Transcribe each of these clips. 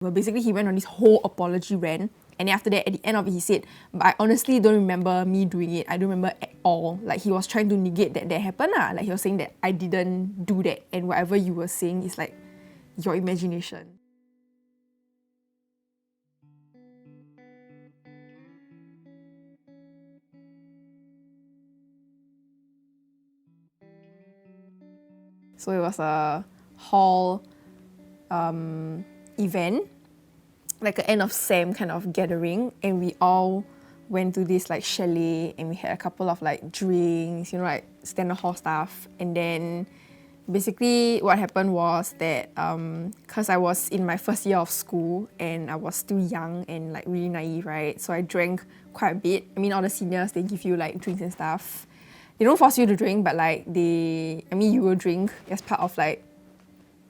Well, basically, he went on this whole apology rant. And then after that, at the end of it, he said, but I honestly don't remember me doing it. I don't remember at all. Like, he was trying to negate that happened. Like, he was saying that I didn't do that. And whatever you were saying is like your imagination. So it was a hall event, like an end of SEM kind of gathering, and we all went to this like chalet and we had a couple of like drinks, like standard hall stuff. And then basically what happened was that because I was in my first year of school and I was still young and like really naive, right? So I drank quite a bit. I mean, all the seniors, they give you like drinks and stuff. They don't force you to drink, but like you will drink as part of like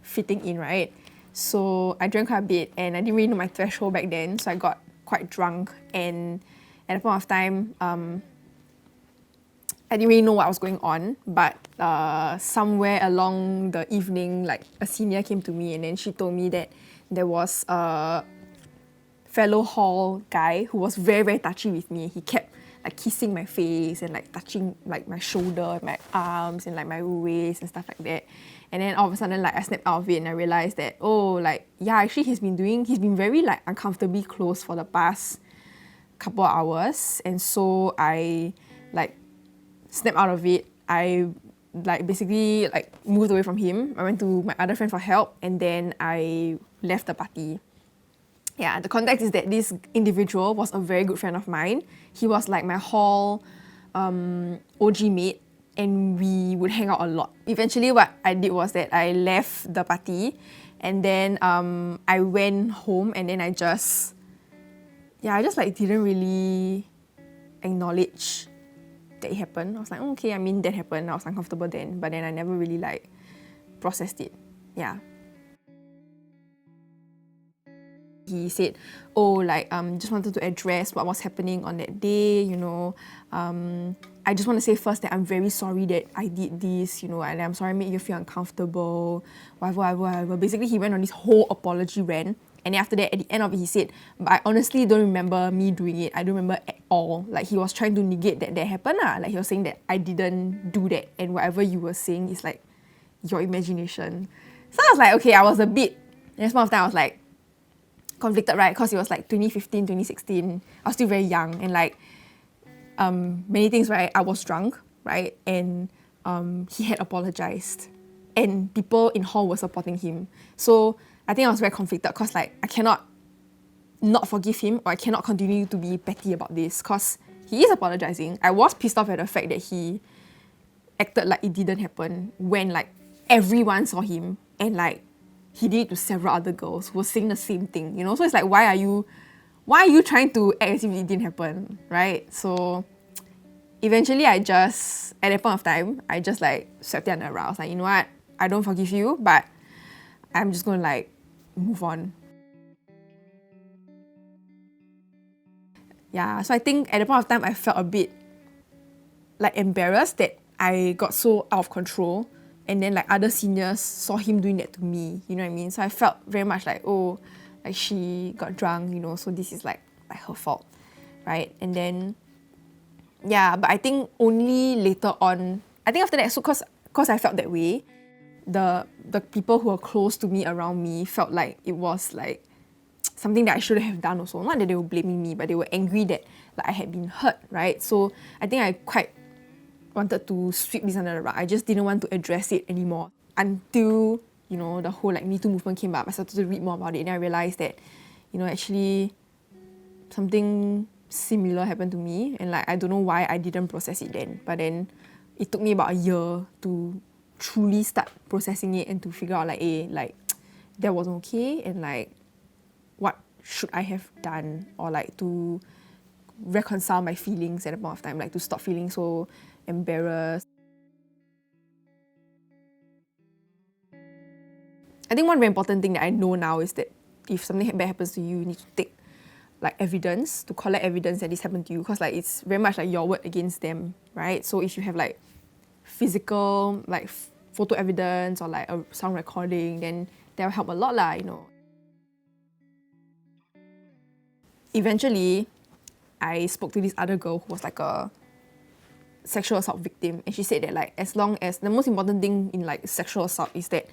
fitting in, right? So I drank quite a bit and I didn't really know my threshold back then, so I got quite drunk. And at the point of time, I didn't really know what was going on, but somewhere along the evening, like a senior came to me and then she told me that there was a fellow hall guy who was very, very touchy with me. He kept like kissing my face and like touching like my shoulder, my arms and like my waist and stuff like that. And then all of a sudden, like I snapped out of it and I realized that, actually he's been very like uncomfortably close for the past couple of hours. And so I like snapped out of it. I like basically like moved away from him. I went to my other friend for help and then I left the party. Yeah, the context is that this individual was a very good friend of mine. He was like my hall OG mate and we would hang out a lot. Eventually what I did was that I left the party and then I went home and then I just like didn't really acknowledge that it happened. I was like, okay, that happened. I was uncomfortable then, but then I never really like processed it. Yeah. He said, just wanted to address what was happening on that day, I just want to say first that I'm very sorry that I did this, and I'm sorry I made you feel uncomfortable, whatever. Basically, he went on this whole apology rant. And then after that, at the end of it, he said, but I honestly don't remember me doing it. I don't remember at all. Like, he was trying to negate that happened. Like, he was saying that I didn't do that. And whatever you were saying is like your imagination. So I was like, okay, I was a bit, at this point of time, I was like, conflicted, right? Because it was like 2015, 2016. I was still very young and like many things, right? I was drunk, right? And he had apologized and people in hall were supporting him. So I think I was very conflicted because like I cannot not forgive him or I cannot continue to be petty about this because he is apologizing. I was pissed off at the fact that he acted like it didn't happen when like everyone saw him and like he did it to several other girls who were saying the same thing, So it's like, why are you trying to act as if it didn't happen, right? So eventually at that point of time, I just like swept it under the rug. I was like, you know what? I don't forgive you, but I'm just going to like move on. Yeah, so I think at the point of time, I felt a bit like embarrassed that I got so out of control. And then like other seniors saw him doing that to me, you know what I mean? So I felt very much like, like she got drunk, so this is like her fault, right? And then, yeah, but I think only later on, I think after that, so cause I felt that way, the people who were close to me around me felt like it was like something that I shouldn't have done also. Not that they were blaming me, but they were angry that like I had been hurt, right? So I think I quite wanted to sweep this under the rug. I just didn't want to address it anymore until, the whole like Me Too movement came up. I started to read more about it and I realized that, actually something similar happened to me and like I don't know why I didn't process it then. But then it took me about a year to truly start processing it and to figure out like, like that wasn't okay and like what should I have done or like to reconcile my feelings at a point of time, like to stop feeling so embarrassed. I think one very important thing that I know now is that if something bad happens to you, you need to take like evidence, to collect evidence that this happened to you because like it's very much like your word against them, right? So if you have like physical like photo evidence or like a sound recording, then that will help a lot lah, eventually, I spoke to this other girl who was like a sexual assault victim, and she said that like as long as the most important thing in like sexual assault is that,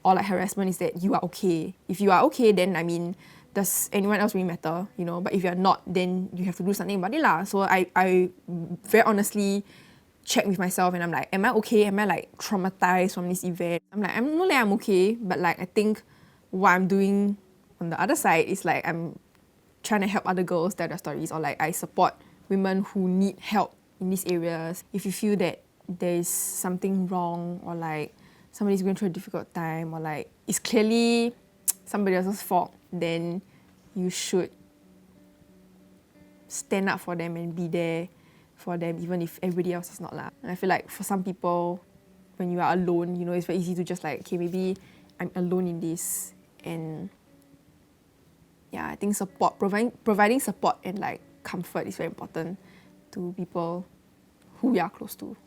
or like harassment, is that you are okay. If you are okay, then I mean, does anyone else really matter, you know? But if you're not, then you have to do something about it lah. So I very honestly checked with myself, and I'm like, am I okay? Am I like traumatized from this event? I'm like, I'm not like I'm okay, but like I think what I'm doing on the other side is like I'm trying to help other girls tell their stories, or like I support women who need help in these areas. If you feel that there is something wrong, or like somebody's going through a difficult time, or like it's clearly somebody else's fault, then you should stand up for them and be there for them, even if everybody else is not lah. And I feel like for some people, when you are alone, you know, it's very easy to just like, okay, maybe I'm alone in this. And yeah, I think providing support and like comfort is very important to people who we are close to.